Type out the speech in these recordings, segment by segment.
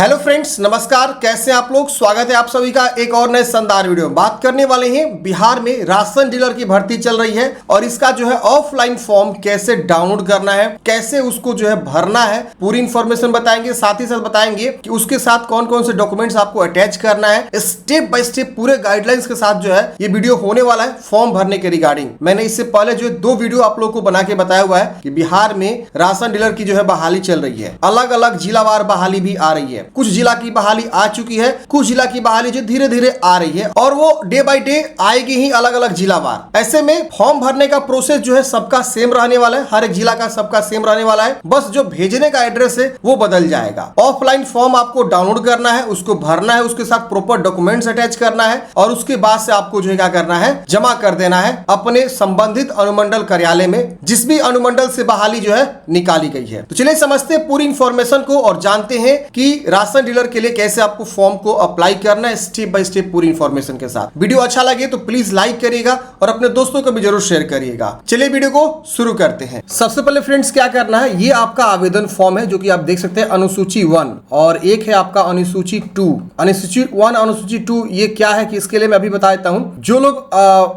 Hello friends, नमस्कार। कैसे हैं आप लोग? स्वागत है आप सभी का एक और नए शानदार वीडियो में। बात करने वाले हैं बिहार में राशन डीलर की भर्ती चल रही है और इसका जो है ऑफलाइन फॉर्म कैसे डाउनलोड करना है, कैसे उसको जो है भरना है, पूरी इंफॉर्मेशन बताएंगे। साथ ही साथ बताएंगे कि उसके साथ कौन कौन से डॉक्यूमेंट्स आपको अटैच करना है। स्टेप बाय स्टेप पूरे गाइडलाइंस के साथ जो है ये वीडियो होने वाला है फॉर्म भरने के रिगार्डिंग। मैंने इससे पहले जो है 2 वीडियो आप लोग को बना के बताया हुआ है कि बिहार में राशन डीलर की जो है बहाली चल रही है। अलग अलग जिलावार बहाली भी आ रही है। कुछ जिला की बहाली आ चुकी है, कुछ जिला की बहाली जो धीरे धीरे आ रही है और वो डे बाय डे आएगी ही अलग अलग जिलावार। ऐसे में फॉर्म भरने का प्रोसेस जो है सबका सेम रहने वाला है। हर एक जिला का सबका सेम रहने वाला है, बस जो भेजने का एड्रेस है वो बदल जाएगा। ऑफलाइन फॉर्म आपको डाउनलोड करना है, उसको भरना है, उसके साथ प्रॉपर डॉक्यूमेंट्स अटैच करना है और उसके बाद से आपको जो है क्या करना है, जमा कर देना है अपने संबंधित अनुमंडल कार्यालय में, जिस भी अनुमंडल से बहाली जो है निकाली गई है। तो चलिए समझते हैं पूरी इंफॉर्मेशन को और जानते हैं कि राशन डीलर के लिए कैसे आपको फॉर्म को अप्लाई करना है, स्टेप बाय स्टेप पूरी इंफॉर्मेशन के साथ। वीडियो अच्छा लगे तो प्लीज लाइक करिएगा और अपने दोस्तों को भी जरूर शेयर करिएगा। चलिए वीडियो को शुरू करते हैं। सबसे पहले फ्रेंड्स क्या करना है, ये आपका आवेदन फॉर्म है जो कि आप देख सकते हैं अनुसूची 1 और एक है आपका अनुसूची 2। अनुसूची 1 अनुसूची 2 ये क्या है कि इसके लिए मैं अभी बता देता हूं। जो लोग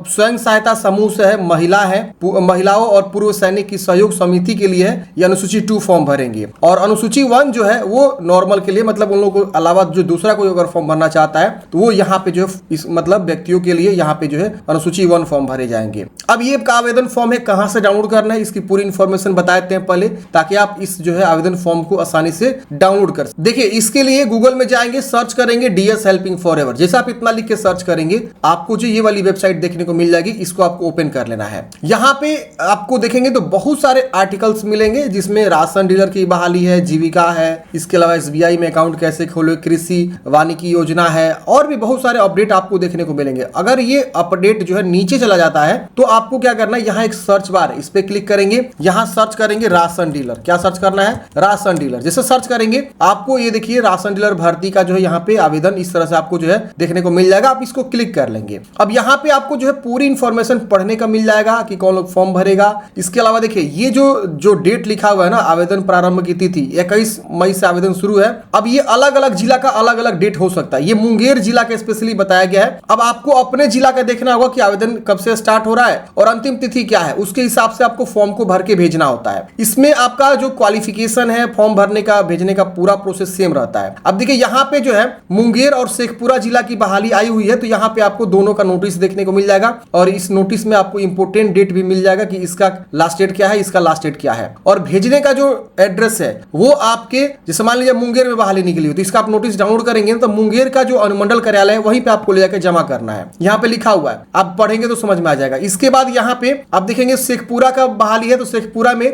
स्वयं सहायता समूह से है, महिलाओं और पूर्व सैनिक की सहयोग समिति के लिए है, ये अनुसूची 2 फॉर्म भरेंगे। और अनुसूची 1 जो है वो नॉर्मल के लिए, मतलब उन लोगों को अलावा जो दूसरा कोई अगर फॉर्म भरना चाहता है तो वो यहाँ पे जो है इस मतलब व्यक्तियों के लिए यहाँ पे जो है अनुसूची 1 फॉर्म भरे जाएंगे। अब ये आवेदन फॉर्म है, कहां से डाउनलोड करना है इसकी पूरी इंफॉर्मेशन बता देते हैं पहले, ताकि आप इस जो है आवेदन फॉर्म को आसानी से डाउनलोड कर सकें। देखिए इसके लिए गूगल में जाएंगे, सर्च करेंगे डीएस हेल्पिंग फॉरएवर। जैसे आप इतना लिख के सर्च करेंगे आपको जो ये वाली वेबसाइट देखने को मिल जाएगी, इसको आपको ओपन कर लेना है। यहाँ पे आपको देखेंगे तो बहुत सारे आर्टिकल्स मिलेंगे जिसमें राशन डीलर की बहाली है, जीविका है, इसके अलावा एसबीआई में अकाउंट कैसे खोले, कृषि वानिकी योजना है और भी बहुत सारे अपडेट आपको देखने को मिलेंगे। अगर ये अपडेट जो है नीचे चला जाता है तो आपको क्या करना है, यहाँ एक सर्च बार है, इस पे क्लिक करेंगे, यहाँ सर्च करेंगे राशन डीलर। क्या सर्च करना है? Ration dealer. जैसे सर्च करेंगे आपको ये देखिए राशन डीलर भर्ती का जो है यहाँ पे आवेदन इस तरह से आपको जो है देखने को मिल जाएगा। आप इसको क्लिक कर लेंगे। अब यहाँ पे आपको जो है पूरी इंफॉर्मेशन पढ़ने का मिल जाएगा कि कौन लोग फॉर्म भरेगा। इसके अलावा देखिए ये जो डेट लिखा हुआ है ना, आवेदन प्रारंभ की तिथि 21 मई से आवेदन शुरू है। अब ये अलग अलग जिला का अलग अलग डेट हो सकता है। ये मुंगेर जिला का स्पेशली बताया गया है। अब आपको अपने जिला का देखना होगा कि आवेदन कब से स्टार्ट हो रहा है और अंतिम तिथि क्या है, उसके हिसाब से आपको फॉर्म को भर के भेजना होता है। इसमें आपका जो क्वालिफिकेशन है फॉर्म भरने का, भेजने का पूरा प्रोसेस सेम रहता है। अब देखिए यहाँ पे जो है मुंगेर और शेखपुरा जिला की बहाली आई हुई है, तो यहाँ पे आपको दोनों का नोटिस देखने को मिल जाएगा और इस नोटिस में आपको इंपोर्टेंट डेट भी मिल जाएगा कि इसका लास्ट डेट क्या है, इसका लास्ट डेट क्या है। और भेजने का जो एड्रेस है वो आपके, जैसे मान लीजिए मुंगेर में बहाली निकली हो तो इसका आप नोटिस डाउनलोड करेंगे तो मुंगेर का जो अनुमंडल कार्यालय है वहीं पे आपको ले जाकर जमा करना है। यहाँ पे लिखा हुआ है, आप पढ़ेंगे तो समझ में आ जाएगा। इसके बाद यहाँ पे आप देखेंगे शेखपुरा का बहाली है तो शेखपुरा में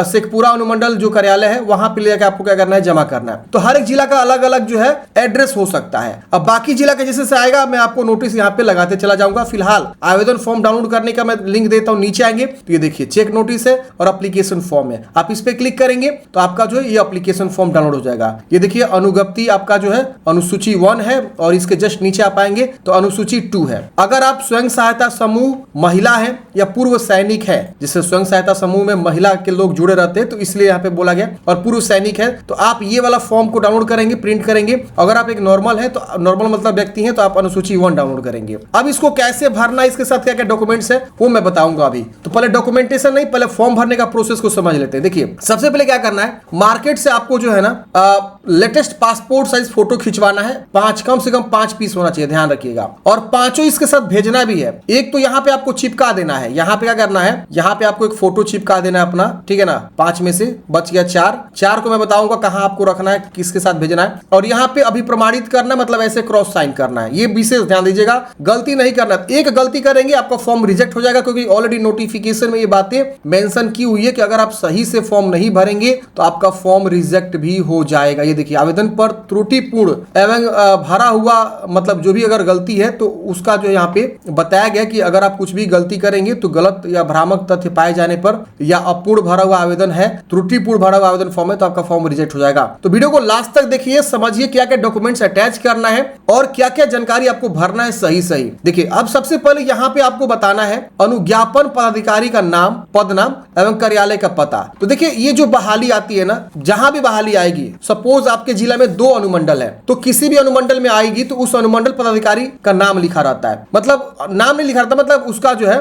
शेखपुरा अनुमंडल जो कार्यालय है वहां पे ले जाकर आपको क्या करना है, जमा करना है। तो हर एक जिला का अलग अलग जो है एड्रेस हो सकता है। अब बाकी जिला के जैसे से आएगा मैं आपको नोटिस यहाँ पे लगाते चला जाऊंगा। फिलहाल आवेदन फॉर्म डाउनलोड करने का मैं लिंक देता हूँ, नीचे आएंगे तो ये देखिए चेक नोटिस है और एप्लीकेशन फॉर्म है। आप इस पे क्लिक करेंगे तो आपका जो है ये एप्लीकेशन फॉर्म डाउनलोड हो जाएगा। ये देखिए अनुगप्ति आपका जो है अनुसूची 1 है और इसके जस्ट नीचे आप आएंगे तो अनुसूची 2 है। अगर आप स्वयं सहायता समूह महिला है या पूर्व सैनिक है, जिससे स्वयं सहायता समूह में महिला के लोग जुड़े रहते हैं तो इसलिए यहाँ पे बोला गया, और पूर्व सैनिक है तो आप ये वाला फॉर्म को डाउनलोड करेंगे, प्रिंट करेंगे। अगर आप एक नॉर्मल है तो नॉर्मल मतलब व्यक्ति है तो आप अनुसूची 1 डाउनलोड करेंगे। अब इसको कैसे भरना, इसके साथ क्या क्या डॉक्यूमेंट्स है वो मैं बताऊंगा अभी। तो पहले डॉक्यूमेंटेशन नहीं, पहले फॉर्म भरने का प्रोसेस को समझ लेते हैं। देखिए सबसे पहले क्या करना है, मार्केट से आपको जो है ना लेटेस्ट पासपोर्ट साइज फोटो खिंचवाना है। कम से कम 5 पीस होना चाहिए, ध्यान रखिएगा। और 5 इसके साथ भेजना भी है। एक तो यहाँ पे आपको चिपका देना है, यहाँ पे क्या करना है, यहाँ पे आपको एक फोटो चिपका देना है अपना, ठीक है ना। 5 में से बच गया 4 को मैं बताऊंगा कहाँ आपको रखना है, किसके साथ भेजना है। और यहाँ पे अभी प्रमाणित करना मतलब ऐसे क्रॉस साइन करना है, ये विशेष ध्यान दीजिएगा, गलती नहीं करना। एक गलती करेंगे आपका फॉर्म रिजेक्ट हो जाएगा, क्योंकि ऑलरेडी नोटिफिकेशन में ये बातें मेंशन की हुई है कि अगर आप सही से फॉर्म नहीं भरेंगे तो आपका फॉर्म रिजेक्ट भी हो जाएगा। ये देखिए आवेदन पर त्रुटिपूर्ण एवं भरा हुआ, मतलब जो भी अगर गलती है तो उसका जो यहाँ पे बताया गया कि अगर आप कुछ भी गलती करेंगे तो गलत या भ्रामक तथ्य पाए जाने पर या अपूर्ण भरा हुआ आवेदन है, त्रुटिपूर्ण भरा हुआ आवेदन फॉर्म है तो आपका फॉर्म रिजेक्ट हो जाएगा। तो वीडियो को लास्ट तक देखिए, समझिए क्या क्या डॉक्यूमेंट्स अटैच करना है और क्या क्या जानकारी आपको भरना है सही सही। देखिए अब सबसे पहले यहाँ पे आपको बताना है अनुज्ञापन पदाधिकारी का नाम, पद नाम एवं कार्यालय का पता। तो देखिए ये जो बहाली आती है ना, जहां भी बहाली आएगी, सपोज आपके जिला में 2 अनुमंडल है, तो किसी भी अनुमंडल में आएगी तो उस अनुमंडल पदाधिकारी का नाम लिखा रहता है, मतलब नाम नहीं लिखा रहता, मतलब उसका जो है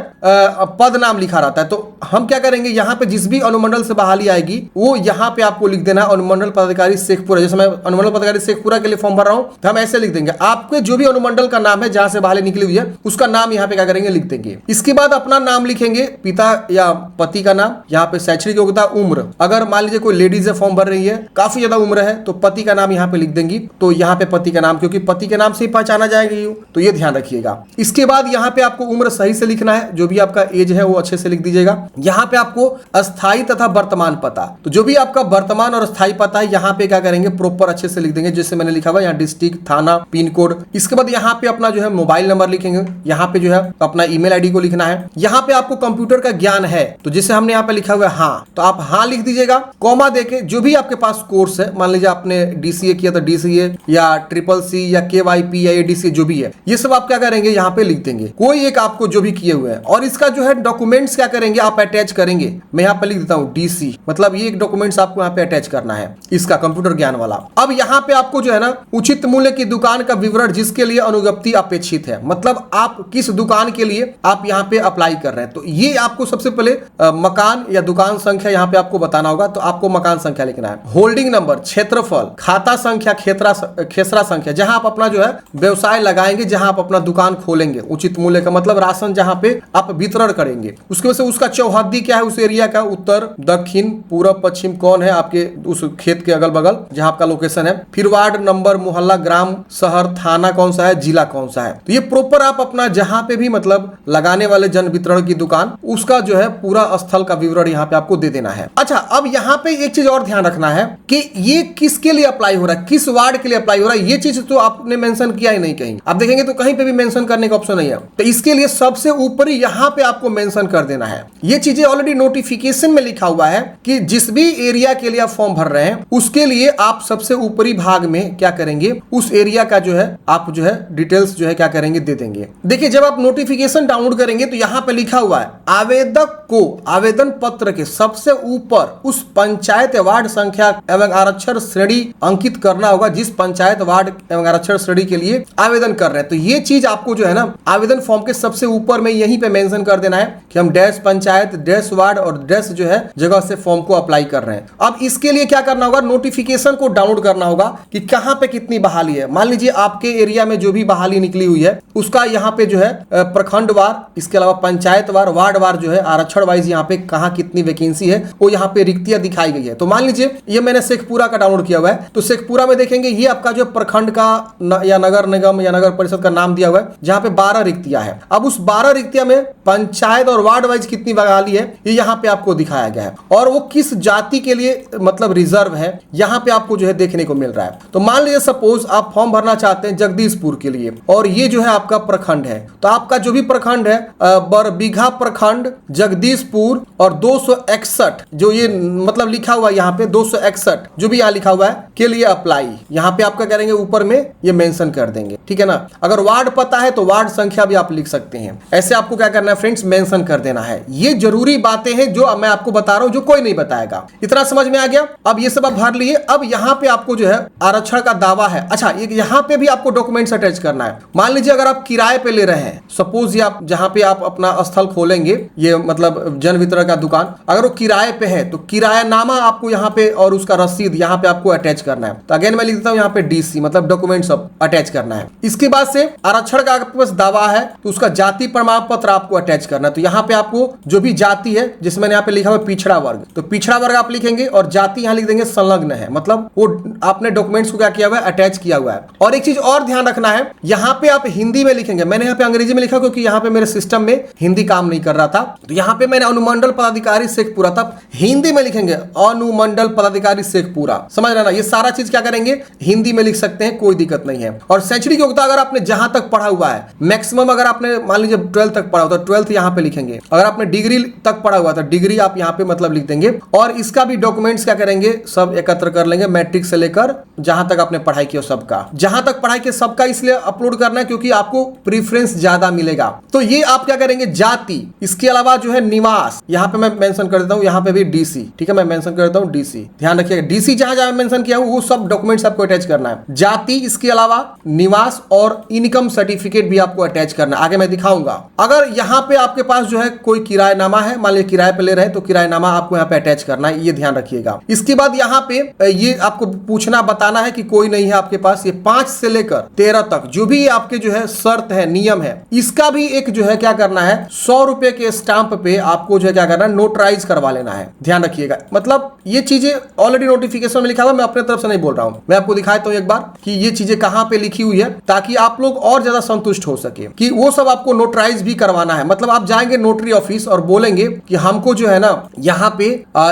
पद नाम लिखा रहता है। तो हम क्या करेंगे, यहाँ पे जिस भी अनुमंडल से बहाली आएगी वो यहाँ पे आपको लिख देना अनुमंडल पदाधिकारी शेखपुरा। जैसे मैं अनुमंडल पदाधिकारी शेखपुरा के लिए फॉर्म भर रहा हूँ तो हम ऐसे लिख देंगे, आपके जो भी अनुमंडल का नाम है जहां से बहाली निकली हुई है उसका नाम यहाँ पे क्या करेंगे, लिख देंगे। इसके बाद अपना नाम लिखेंगे, पिता या पति का नाम, यहाँ पे शैक्षणिक योग्यता, उम्र, अगर मान लीजिए कोई लेडीज है फॉर्म भर रही है, काफी ज्यादा उम्र है, तो पति का नाम यहाँ पे लिख देंगी। तो यहाँ पे पति का नाम, क्योंकि पति के नाम से ही पहचाना जाएगा, तो ये ध्यान रखिएगा। इसके बाद यहाँ पे आपको उम्र सही से लिखना है, जो भी आपका एज है वो अच्छे से लिख दीजिएगा। यहाँ पे आपको अस्थाई तथा वर्तमान पता, तो जो भी आपका वर्तमान और अस्थाई पता है यहाँ पे क्या करेंगे, प्रॉपर अच्छे से लिख देंगे, जैसे मैंने लिखा हुआ यहाँ डिस्ट्रिक्ट, थाना, पिन कोड। इसके बाद यहाँ पे अपना जो है मोबाइल नंबर लिखेंगे, यहाँ पे जो है अपना ईमेल आईडी को लिखना है। यहाँ पे आपको कंप्यूटर का ज्ञान है, तो जैसे हमने यहाँ पे लिखा हुआ है हाँ, तो आप हाँ लिख दीजिएगा, कॉमा देके जो भी आपके पास कोर्स है, मान लीजिए आपने डीसीए किया तो डीसीए या ट्रिपल सी या केवाईपी या एडीसी जो भी है, ये सब आप क्या करेंगे यहाँ पे लिख देंगे, कोई एक आपको जो भी किए हुए हैं। और इसका जो है डॉक्यूमेंट्स क्या करेंगे, आप अटैच करेंगे। मैं यहाँ पे लिख देता हूँ डीसी, मतलब ये एक डॉक्यूमेंट्स आपको यहाँ पे अटैच करना है, इसका कंप्यूटर ज्ञान वाला। अब यहाँ पे आपको जो है ना उचित मूल्य की दुकान का विवरण जिसके लिए अनुज्ञप्ति अपेक्षित है, मतलब आप किस दुकान के लिए आप यहाँ पे अप्लाई कर रहे हैं, तो ये आपको सबसे पहले मकान या दुकान संख्या यहाँ पे आपको बताना होगा, तो आपको मकान संख्या लिखना है, होल्डिंग नंबर, क्षेत्रफल, खाता संख्या, खेसरा संख्या, जहां आप अपना जो है व्यवसाय लगाएंगे, जहां आप अपना दुकान खोलेंगे, उचित मूल्य का मतलब राशन जहां पे आप वितरण करेंगे, उसके वजह से उसका चौहद्दी क्या है, उस एरिया का उत्तर, दक्षिण, पूर्व, पश्चिम कौन है आपके उस खेत के अगल बगल जहां आपका लोकेशन है, फिर वार्ड नंबर, मोहल्ला, ग्राम, शहर, थाना कौन सा है, जिला कौन सा है, तो ये प्रॉपर आप अपना जहां पे भी मतलब लगाने वाले जन वितरण की दुकान, उसका जो है पूरा स्थल का विवरण यहाँ पे आपको दे देना है। अच्छा, अब यहाँ पे एक चीज और ध्यान रखना है कि ये किसके लिए अप्लाई हो रहा है, किस वार्ड के लिए अप्लाई हो रहा है, ये चीज तो आपने मेंशन किया ही नहीं कहीं, आप देखेंगे तो कहीं पे भी मेंशन करने का ऑप्शन नहीं है, तो इसके लिए सबसे ऊपर यहाँ पे आपको मेंशन कर देना है। ये चीजें ऑलरेडी नोटिफिकेशन में लिखा हुआ है कि जिस भी एरिया के लिए आप फॉर्म भर रहे हैं उसके लिए आप सबसे ऊपरी भाग में क्या करेंगे, उस एरिया का जो है आप जो है डिटेल्स जो है क्या करेंगे, दे देंगे। देखिए, जब आप नोटिफिकेशन डाउनलोड करेंगे तो यहाँ पे लिखा हुआ है आवेदक को आवेदन पत्र के सबसे ऊपर उस पंचायत वार्ड संख्या एवं आरक्षण श्रेणी अंकित करना होगा जिस पंचायत वार्ड एवं आरक्षण श्रेणी के लिए आवेदन कर रहे हैं। तो ये चीज आपको जो है ना आवेदन फॉर्म के सबसे ऊपर में यहीं पे मेंशन कर देना है कि हम डैश पंचायत, डैश वार्ड और डैश जो है जगह से फॉर्म को अप्लाई कर रहे हैं। अब इसके लिए क्या करना होगा, नोटिफिकेशन को डाउनलोड करना होगा कि कहां पे कितनी बहाली है। मान लीजिए आपके एरिया में जो भी बहाली निकली हुई है उसका यहाँ पे जो है प्रखंड वार, इसके अलावा पंचायत वार, वार्ड वार जो है आरक्षण वाइज यहाँ पे कहाँ कितनी वैकेंसी है वो यहाँ पे रिक्तियां दिखाई गई है। तो मान लीजिए ये मैंने शेखपुरा का डाउनलोड किया हुआ है, तो शेखपुरा में देखेंगे ये आपका जो प्रखंड का या नगर निगम या नगर परिषद का नाम दिया हुआ है जहाँ पे 12 रिक्तियां है। अब उस 12 रिक्तियां में पंचायत और वार्ड वाइज कितनी बहाली है ये यहाँ पे आपको दिखाया गया है, और वो किस जाति के लिए मतलब रिजर्व है यहाँ पे आपको जो है देखने को मिल रहा है। तो मान लीजिए सपोज आप फॉर्म भरना चाहते हैं जगदीशपुर के लिए और ये जो है आपका प्रखंड है, तो आपका जो भी प्रखंड है बरबीघा प्रखंड, जगदीशपुर और 261 जो ये मतलब लिखा हुआ है यहाँ पे 261 जो भी यहाँ लिखा हुआ है के लिए अप्लाई, यहाँ पे आपका करेंगे ऊपर में ये मेंशन कर देंगे, ठीक है ना। अगर वार्ड पता है तो वार्ड संख्या भी आप लिख सकते हैं। ऐसे आपको क्या करना है फ्रेंड्स, मेंशन कर देना है। ये जरूरी बातें हैं जो मैं आपको बता रहा हूं जो कोई नहीं बताएगा। इतना समझ में आ गया। अब ये सब आप भर लिए। अब यहाँ पे आपको जो है आरक्षण का दावा है। अच्छा, यहाँ पे भी आपको डॉक्यूमेंट्स अटैच करना है। मान लीजिए अगर आप किराए पे ले रहे हैं, सपोज ये आप जहाँ पे आप अपना स्थल खोलेंगे, ये मतलब जन वितरण का दुकान, अगर वो किराए पे है तो किरायानामा आपको यहाँ पे और उसका रसीद यहाँ पे आपको अटैच करना है। तो अगेन मैं लिख देता हूँ यहाँ पे डीसी मतलब डॉक्यूमेंट्स अटैच करना है। इसके बाद से आरक्षण का आपके पास दावा है तो उसका जाति प्रमाण पत्र आपको अटैच करना है। तो यहाँ पे आपको जो भी जाति है, जिसमें यहाँ पे लिखा हुआ पिछड़ा वर्ग, तो पिछड़ा वर्ग आप लिखेंगे और जाति यहाँ लिख देंगे संलग्न है, मतलब वो आपने डॉक्यूमेंट्स को क्या किया हुआ है, अटैच किया हुआ है। और एक चीज और ध्यान रखना है, यहाँ पे आप हिंदी में लिखेंगे। मैंने यहाँ पे अंग्रेजी में लिखा क्योंकि यहाँ पे मेरे सिस्टम में हिंदी काम नहीं कर रहा था। तो यहाँ पे मैंने अनुमंडल पदाधिकारी शेखपुरा था, हिंदी में लिखेंगे अनुमंडल पदाधिकारी शेखपुरा। समझ रहे ना, ये सारा चीज क्या करेंगे हिंदी में लिख सकते हैं, कोई दिक्कत नहीं है। और शैक्षणिक योग्यता अगर आपने जहां तक पढ़ा हुआ है, मैक्सिमम अगर आपने मान लीजिए 12th तक पढ़ा हो तो 12th यहाँ पे लिखेंगे। अगर आपने डिग्री तक पढ़ा हुआ तो डिग्री आप यहाँ पे मतलब लिख देंगे। और इसका भी डॉक्यूमेंट्स क्या करेंगे, सब एकत्र कर लेंगे, मैट्रिक से लेकर जहां तक आपने पढ़ाई की सबका, जहां तक पढ़ाई की सबका इसलिए अपलोड करना है क्योंकि आपको प्रीफरेंस ज्यादा मिलेगा। तो ये आप क्या करेंगे, जाति, इसके अलावा जो है निवास, यहाँ पे मैं मेंशन कर देता हूँ, यहाँ पे भी डीसी, ठीक है, मैं मेंशन कर देता हूँ डीसी। ध्यान रखिएगा, डीसी जहां जहां मेंशन मेंशन किया हूं वो सब डॉक्यूमेंट्स आपको अटैच करना है। जाति, इसके अलावा निवास और इनकम सर्टिफिकेट भी आपको अटैच करना है, आगे मैं दिखाऊंगा। अगर यहाँ पे आपके पास जो है कोई किराएनामा है, मान लीजिए किराए पे ले रहे हैं तो किराएनामा आपको यहाँ पे अटैच करना है, ये ध्यान रखिएगा। इसके बाद यहाँ पे ये आपको पूछना बताना है कि कोई नहीं है आपके पास। ये 5 से लेकर 13 तक जो भी आपके जो है शर्त है, नियम है, इसका भी एक जो है क्या करना है, 100 रुपए के स्टाम्प पे आपको जो है क्या करना है, नोटराइज करवा लेना है। ध्यान रखिएगा, मतलब ये चीजें ऑलरेडी नोटिफिकेशन में लिखा हुआ, मैं अपने तरफ से नहीं बोल रहा हूं, मैं आपको दिखाता हूं एक बार कि ये चीजें कहां पे लिखी हुई है, ताकि आप लोग और ज्यादा संतुष्ट हो सके कि वो सब आपको नोटराइज भी करवाना है। मतलब आप जाएंगे नोटरी ऑफिस और बोलेंगे कि हमको जो है ना यहाँ पे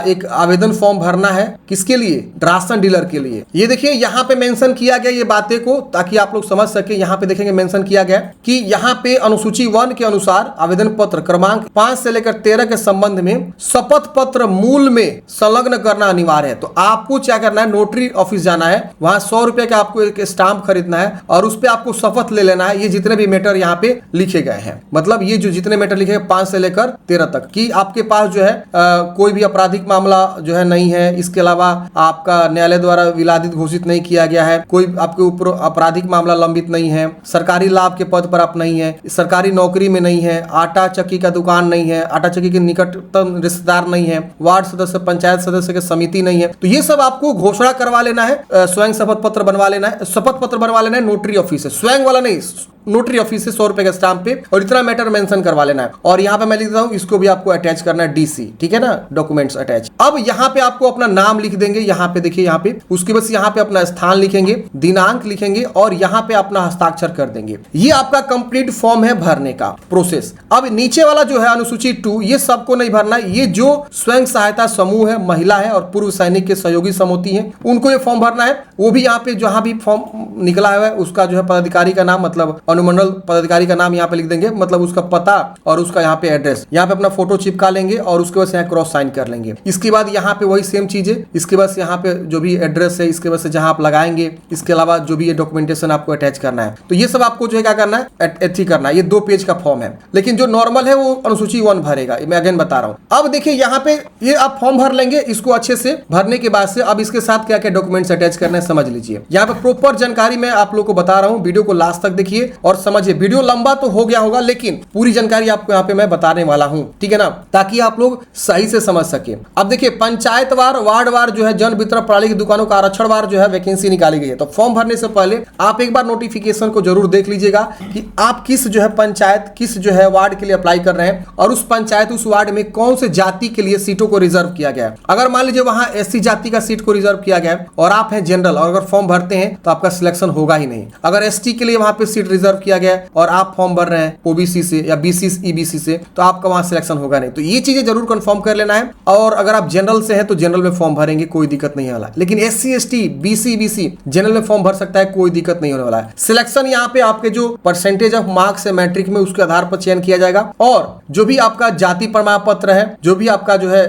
एक आवेदन फॉर्म भरना है, किसके लिए, राशन डीलर के लिए। ये देखिए यहाँ पे मेंशन किया गया ये बातें को, ताकि आप लोग समझ सके। यहाँ पे देखेंगे मेंशन किया गया कि यहाँ पे अनुसूची 1 के अनुसार आवेदन पत्र क्रमांक 5 से लेकर 13 के संबंध में शपथ पत्र मूल में संलग्न करना अनिवार्य है। तो आपको क्या करना है, नोटरी ऑफिस जाना है, वहां 100 रुपए का आपको एक स्टाम्प खरीदना है और उस पर आपको शपथ ले लेना है। ये जितने भी मैटर यहाँ पे लिखे गए हैं, मतलब ये जो जितने मैटर लिखे हैं 5 से लेकर 13 तक, कि आपके पास जो है कोई भी आपराधिक मामला जो है नहीं है, इसके अलावा आपका न्यायालय द्वारा विवादित घोषित नहीं किया गया है, कोई आपके ऊपर आपराधिक मामला लंबित नहीं है, सरकारी लाभ के पद पर आप नहीं है, सरकारी नौकरी में नहीं है, आटा चक्की का दुकान नहीं है, आटा चक्की के निकटतम रिश्तेदार नहीं है, वार्ड सदस्य, पंचायत सदस्य के समिति नहीं है, तो ये सब आपको घोषणा करवा लेना है, स्वयं शपथ पत्र बनवा लेना है, शपथ पत्र बनवा लेना है नोटरी ऑफिस से, स्वयं वाला नहीं, नोटरी ऑफिस से 100 रुपए के स्टाम्प पे, और इतना मैटर मेंशन करवा लेना है। और यहाँ पे मैं लिख देता हूँ, इसको भी आपको अटैच करना है, डीसी, ठीक है ना, डॉक्यूमेंट्स अटैच। अब यहाँ पे आपको अपना नाम लिख देंगे, यहाँ पे देखिए, यहाँ पे उसके बस यहाँ पे अपना स्थान लिखेंगे, दिनांक लिखेंगे और यहाँ पे अपना हस्ताक्षर कर देंगे। ये आपका कंप्लीट फॉर्म है भरने का प्रोसेस। अब नीचे वाला जो है अनुसूची 2, ये सबको नहीं भरना है, ये जो स्वयं सहायता समूह है, महिला है और पूर्व सैनिक के सहयोगी समिति है, उनको ये फॉर्म भरना है। वो भी यहाँ पे जहां भी फॉर्म निकला है उसका जो है पदाधिकारी का नाम, मतलब अनुमंडल पदाधिकारी का नाम यहाँ पे लिख देंगे, मतलब उसका पता और उसका यहाँ पे एड्रेस, यहाँ पे अपना फोटो चिपका लेंगे और उसके बाद यहाँ क्रॉस साइन कर लेंगे। इसके बाद यहाँ पे वही सेम चीज है, इसके बाद यहाँ पे जो भी एड्रेस है, इसके बाद से जहाँ आप लगाएंगे, इसके अलावा जो भी ये डॉक्यूमेंटेशन आपको अटैच करना है। तो ये सब आपको जो है क्या करना है, एथी करना है। ये 2 पेज का फॉर्म है, लेकिन जो नॉर्मल है वो अनुसूची 1 भरेगा, मैं अगेन बता रहा हूँ। अब देखिए यहाँ पे ये आप फॉर्म भर लेंगे, इसको अच्छे से भरने के बाद से अब इसके साथ क्या क्या डॉक्यूमेंट्स अटैच करने हैं समझ लीजिए। यहाँ पे प्रॉपर जानकारी मैं आप लोग को बता रहा हूँ, वीडियो को लास्ट तक देखिए और समझिए। वीडियो लंबा तो हो गया होगा, लेकिन पूरी जानकारी आपको यहाँ पे मैं बताने वाला हूँ, ठीक है ना, ताकि आप लोग सही से समझ सके। अब देखिए पंचायतवार, वार्डवार जो है जन वितरण प्रणाली की दुकानों का आरक्षणवार जो है वैकेंसी निकाली गई है। तो फॉर्म भरने से पहले आप एक बार नोटिफिकेशन को जरूर देख लीजिएगा कि आप किस जो है पंचायत, किस जो है वार्ड के लिए अप्लाई कर रहे हैं और उस पंचायत, उस वार्ड में कौन से जाति के लिए सीटों को रिजर्व किया गया है। अगर मान लीजिए वहां एससी जाति का सीट को रिजर्व किया गया है और आप हैं जनरल और अगर फॉर्म भरते हैं तो आपका सिलेक्शन होगा ही नहीं। अगर एसटी के लिए वहां पे सीट रिजर्व किया गया है और आप फॉर्म भर रहे हैं ओबीसी से या बीसी ईबीसी से, तो आपका वहां सिलेक्शन होगा नहीं। तो ये चीजें जरूर कंफर्म कर लेना है। और अगर आप जनरल से हैं तो जनरल में फॉर्म भरेंगे, कोई दिक्कत नहीं वाला। लेकिन SC ST BC EBC general में फॉर्म भर सकता है, कोई दिक्कत नहीं होने वाला है। सिलेक्शन यहाँ पे आपके जो परसेंटेज ऑफ मार्क्स है मैट्रिक में, उसके आधार पर चयन किया जाएगा। और जो भी आपका जाति प्रमाण पत्र है, जो भी आपका जो है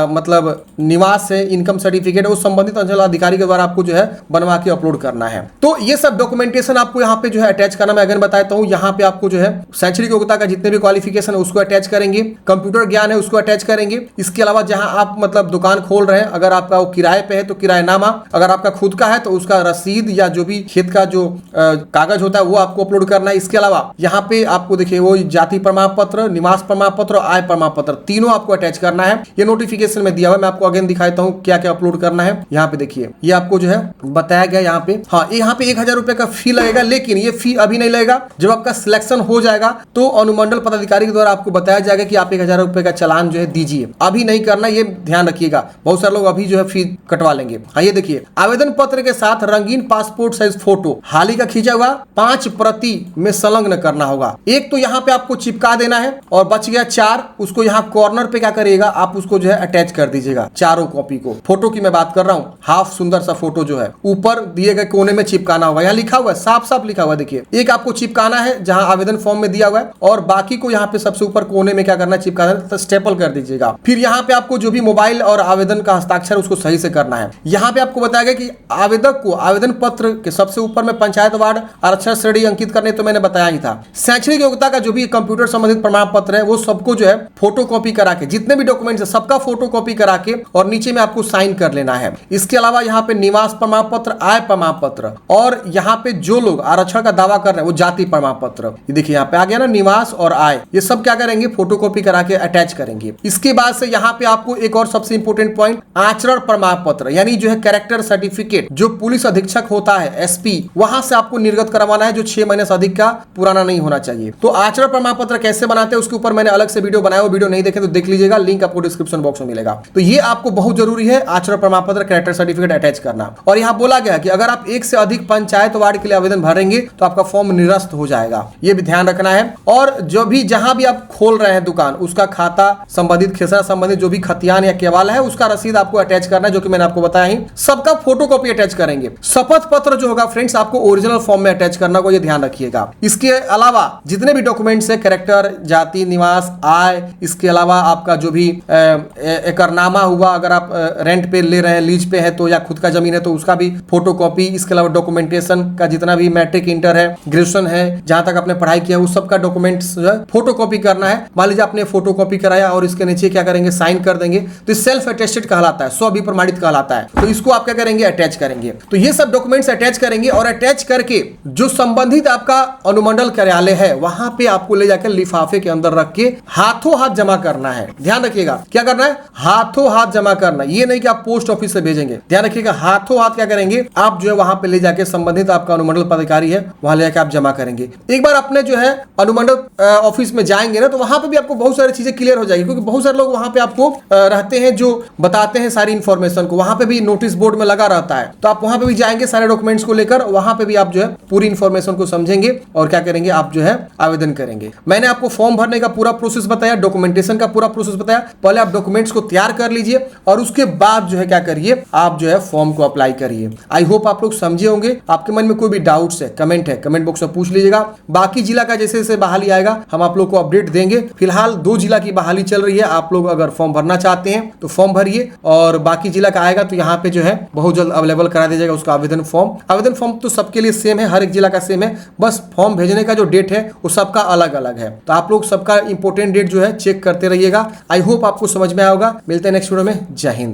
मतलब निवास है, इनकम सर्टिफिकेट है, वो संबंधित अंचल अधिकारी के द्वारा आपको जो है बनवा के अपलोड करना है। तो ये सब डॉक्यूमेंटेशन आपको यहाँ पे जो है अटैच करना, मैं अगर बताता हूँ। यहाँ पे आपको जो है शैक्षणिक योग्यता का जितने भी क्वालिफिकेशन है उसको अटैच करेंगे, कंप्यूटर ज्ञान है उसको अटैच करेंगे। इसके अलावा जहां आप मतलब दुकान खोल रहे हैं, अगर आपका वो किराए पे है तो किराएनामा, अगर आपका खुद का है तो उसका रसीद या जो भी खेत का जो कागज होता है वो आपको अपलोड करना है। इसके अलावा यहाँ पे आपको देखिए वो जाति प्रमाण पत्र, निवास प्रमाण पत्र और आय प्रमाण पत्र, तीनों आपको अटैच करना है। ये नोटिफिकेशन में दिया हुआ है, मैं आपको अगेन दिखाता हूँ क्या क्या अपलोड करना है। यहाँ पे देखिए ये आपको जो है बताया गया यहाँ पे। हाँ, यहाँ पे 1000 रुपए का फी लगेगा, लेकिन ये फी अभी नहीं लगेगा। जब आपका सिलेक्शन हो जाएगा तो अनुमंडल पदाधिकारी के द्वारा आपको बताया जाएगा कि आप 1000 रुपए का चालान जो है दीजिए। अभी नहीं करना, ये ध्यान रखिएगा। बहुत सारे लोग अभी जो है फी कटवा लेंगे। हाँ, ये देखिए आवेदन पत्र के साथ रंगीन पासपोर्ट साइज फोटो हाल ही का खींचा हुआ 5 प्रति में संलग्न करना होगा। एक तो यहाँ पे आपको चिपका देना है और बच गया 4, उसको यहाँ कॉर्नर पे क्या करिएगा, आप उसको जो है अटैच कर दीजिएगा। चारों कॉपी को, फोटो की मैं बात कर रहा हूँ, हाफ सुंदर सा फोटो जो है ऊपर दिए गए कोने में चिपकाना होगा। यहाँ लिखा हुआ है, साफ साफ लिखा हुआ है, देखिए। एक आपको चिपकाना है जहां आवेदन फॉर्म में दिया हुआ है, और बाकी को यहाँ पे सबसे ऊपर कोने में क्या करना है, चिपकाना है, तो स्टेपल कर दीजिएगा। फिर यहाँ पे आपको जो भी मोबाइल और आवेदन का हस्ताक्षर उसको सही से करना है। यहाँ पे आपको बताया गया कि आवेदक को आवेदन पत्र के सबसे ऊपर में पंचायत वार्ड आरक्षण श्रेणी अंकित करने, तो मैंने बताया ही था। शैक्षणिक योग्यता का जो भी कंप्यूटर संबंधित प्रमाण पत्र है वो सबको जो है फोटो कॉपी करा के, जितने भी डॉक्यूमेंट्स है सबका फोटो कॉपी करा के और नीचे में आपको साइन कर लेना है। इसके अलावा यहाँ पे निवास प्रमाण पत्र, आय प्रमाण पत्र, और यहाँ पे जो लोग आरक्षण का दावा कर रहे हैं वो जाति प्रमाण पत्र, ये देखिए यहाँ पे आ गया ना, निवास और आय, ये सब क्या करेंगे, फोटोकॉपी करा के अटैच करेंगे। इसके बाद से यहाँ पे आपको एक और सबसे इंपॉर्टेंट पॉइंट, आचरण प्रमाण पत्र, यानी जो है कैरेक्टर सर्टिफिकेट, जो पुलिस अधीक्षक होता है एसपी, वहां से आपको निर्गत करवाना है, जो 6 महीने से अधिक का पुराना नहीं होना चाहिए। तो आचरण प्रमाण पत्र कैसे बनाते हैं उसके ऊपर मैंने अलग से वीडियो बनाया, वो वीडियो नहीं देखे तो देख लीजिएगा, लिंक आपको डिस्क्रिप्शन बॉक्स में मिलेगा। तो ये आपको बहुत जरूरी है, आचरण प्रमाण पत्र, कैरेक्टर सर्टिफिकेट अटैच करना। और यहाँ बोला गया कि अगर आप एक से अधिक पंचायत वार्ड के लिए आवेदन भरेंगे तो आपका फॉर्म निरस्त हो जाएगा, ये भी ध्यान रखना है। और जो भी जहां भी आप खोल रहे हैं दुकान, उसका खाता संबंधित, खेसरा संबंधित जो भी खतियान या केवाल है, उसका रसीद आपको अटैच करना है, जो कि मैंने आपको बताया ही। सबका फोटोकॉपी अटैच करेंगे। शपथ पत्र जो होगा फ्रेंड्स आपको ओरिजिनल फॉर्म में अटैच करना को, ये ध्यान रखिएगा। इसके अलावा जितने भी डॉक्यूमेंट्स है, कैरेक्टर, जाति, निवास, आय, इसके अलावा आपका जो भी एकरनामा हुआ, अगर आप रेंट पे ले रहे हैं, लीज पे है तो, या खुद का जमीन है तो उसका भी फोटोकॉपी। इसके अलावा डॉक्यूमेंटेशन का जितना भी मैट्रिक, इंटर है, ग्रेजुएशन है, जहां तक आपने पढ़ाई किया उस सब का डॉक्यूमेंट्स जो है फोटोकॉपी करना है। मान लीजिए आपने फोटोकॉपी कराया और इसके नीचे क्या करेंगे, साइन कर देंगे, तो सेल्फ अटेस्टेड कहलाता है, स्व प्रमाणित कहलाता है। तो इसको आप क्या करेंगे, अटैच करेंगे। तो ये सब डॉक्यूमेंट्स अटैच करेंगे, और अटैच करके जो संबंधित आपका अनुमंडल कार्यालय है वहां पे आपको ले जाकर लिफाफे के अंदर रख के हाथों हाथ जमा करना है। ध्यान रखिएगा, क्या करना है, हाथों हाथ जमा करना। ये नहीं कि आप पोस्ट ऑफिस से भेजेंगे, ध्यान रखिएगा, हाथों हाथ क्या करेंगे, आप जो है वहां पे ले जाके संबंधित आपका अनुमंडल पदाधिकारी है वहां ले जाकर आप जमा करेंगे। एक बार अपने जो है अनुमंडल ऑफिस में जाएंगे ना, तो वहां पे भी आपको बहुत सारी चीजें क्लियर हो जाएगी, क्योंकि बहुत सारे लोग वहां पे आपको रहते हैं जो बताते हैं सारी इंफॉर्मेशन को। वहां पे भी नोटिस बोर्ड में लगा रहता है, तो आप वहां पे भी जाएंगे सारे डॉक्यूमेंट्स को लेकर, वहां पे भी आप जो है पूरी इंफॉर्मेशन को समझेंगे और क्या करेंगे, आप जो है आवेदन करेंगे। मैंने आपको फॉर्म भरने का पूरा प्रोसेस बताया, डॉक्यूमेंटेशन का पूरा प्रोसेस बताया। पहले आप डॉक्यूमेंट्स को तैयार कर लीजिए और उसके बाद जो है क्या करिए, आप जो है फॉर्म को अप्लाई करिए। आई होप आप लोग समझे होंगे। आपके मन में कोई भी डाउट्स है, कमेंट बॉक्स में पूछ लीजिएगा। बाकी जिला का जैसे जैसे बहाली आएगा हम आप लोग को अपडेट देंगे। फिलहाल 2 जिला की बहाली चल रही है, आप लोग अगर फॉर्म भरना चाहते हैं तो फॉर्म भरिए, और बाकी जिला का आएगा तो यहाँ पे जो है बहुत जल्द अवेलेबल करा दिया जाएगा उसका आवेदन फॉर्म। आवेदन फॉर्म तो सबके लिए सेम है, हर एक जिला का सेम है, बस फॉर्म भेजने का जो डेट है वो सबका अलग अलग है। तो आप लोग सबका इंपॉर्टेंट डेट जो है चेक करते रहिएगा। आई होप आपको समझ में आएगा। मिलते हैं नेक्स्ट वीडियो में। जय हिंद।